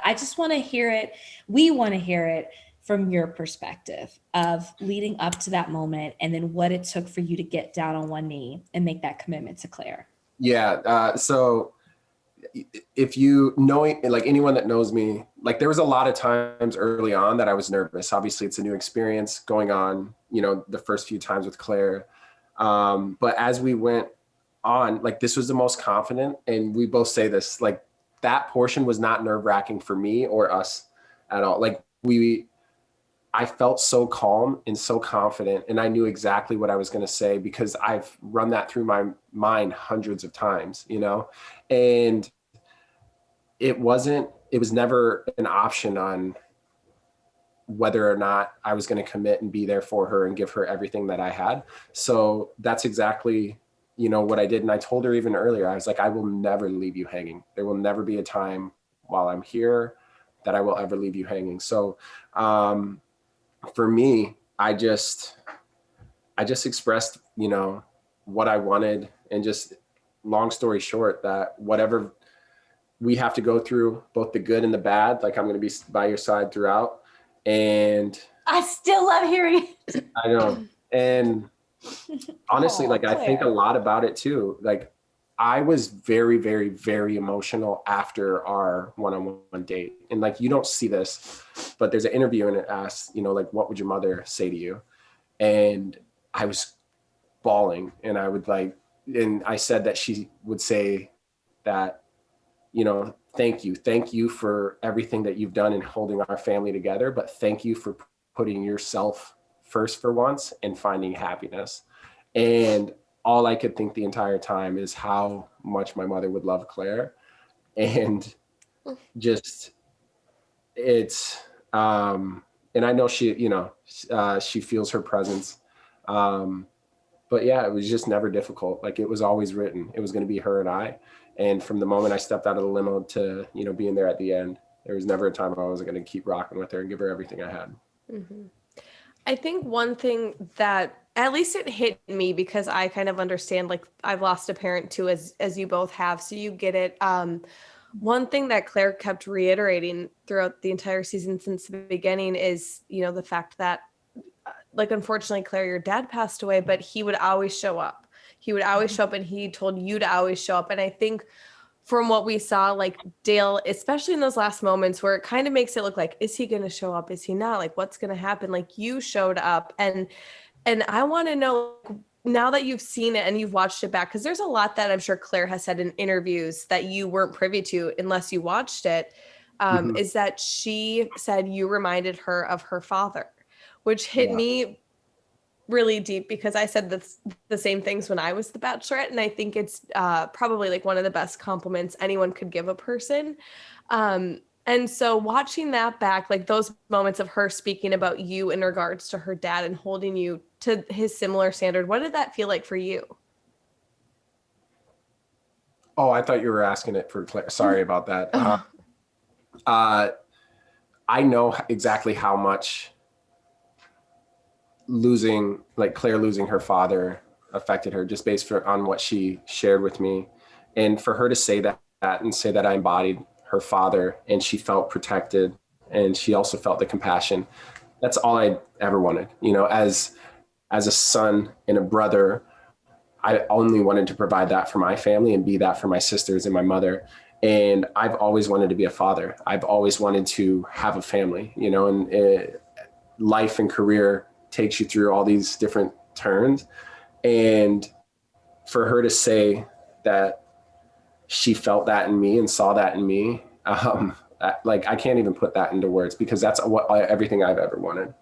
I just want to hear it. We want to hear it from your perspective of leading up to that moment and then what it took for you to get down on one knee and make that commitment to Clare. Yeah. So if you knowing, like anyone that knows me, like there was a lot of times early on that I was nervous. Obviously it's a new experience going on, the first few times with Clare. But as we went on, like this was the most confident, and we both say this, like that portion was not nerve-wracking for me or us at all. Like I felt so calm and so confident, and I knew exactly what I was going to say because I've run that through my mind hundreds of times, and it was never an option on whether or not I was going to commit and be there for her and give her everything that I had. So that's exactly, what I did. And I told her even earlier, I was like, I will never leave you hanging. There will never be a time while I'm here that I will ever leave you hanging. So, for me, I just expressed, what I wanted, and just long story short, that whatever we have to go through, both the good and the bad, like I'm going to be by your side throughout. And I still love hearing it. I know. And honestly, like Clare. I think a lot about it too. Like I was very, very, very emotional after our one-on-one date. And like, you don't see this, but there's an interview and it asks, like, what would your mother say to you? And I was bawling, and and I said that she would say that, thank you for everything that you've done in holding our family together, but thank you for putting yourself first for once and finding happiness. And all I could think the entire time is how much my mother would love Clare. And just, it's, and I know she, she feels her presence. But yeah, it was just never difficult. Like it was always written. It was going to be her and I. And from the moment I stepped out of the limo to, being there at the end, there was never a time I wasn't going to keep rocking with her and give her everything I had. Mm-hmm. I think one thing that at least it hit me, because I kind of understand, like I've lost a parent too, as you both have, so you get it. One thing that Clare kept reiterating throughout the entire season since the beginning is, the fact that, like, unfortunately, Clare, your dad passed away, but he would always show up. He would always show up, and he told you to always show up. And I think from what we saw, like Dale, especially in those last moments where it kind of makes it look like, is he going to show up? Is he not? Like, what's going to happen? Like, you showed up. And I want to know, now that you've seen it and you've watched it back, because there's a lot that I'm sure Clare has said in interviews that you weren't privy to unless you watched it, is that she said you reminded her of her father, which hit me really deep, because I said the same things when I was the Bachelorette. And I think it's probably like one of the best compliments anyone could give a person. And so watching that back, like those moments of her speaking about you in regards to her dad and holding you to his similar standard, what did that feel like for you? Oh, I thought you were asking it for Clare. Sorry about that. I know exactly how much Clare losing her father affected her, just based on what she shared with me. And for her to say that and say that I embodied her father, and she felt protected, and she also felt the compassion, that's all I ever wanted. As a son and a brother, I only wanted to provide that for my family and be that for my sisters and my mother. And I've always wanted to be a father. I've always wanted to have a family, and life and career takes you through all these different turns. And for her to say that she felt that in me and saw that in me, like I can't even put that into words, because that's everything I've ever wanted.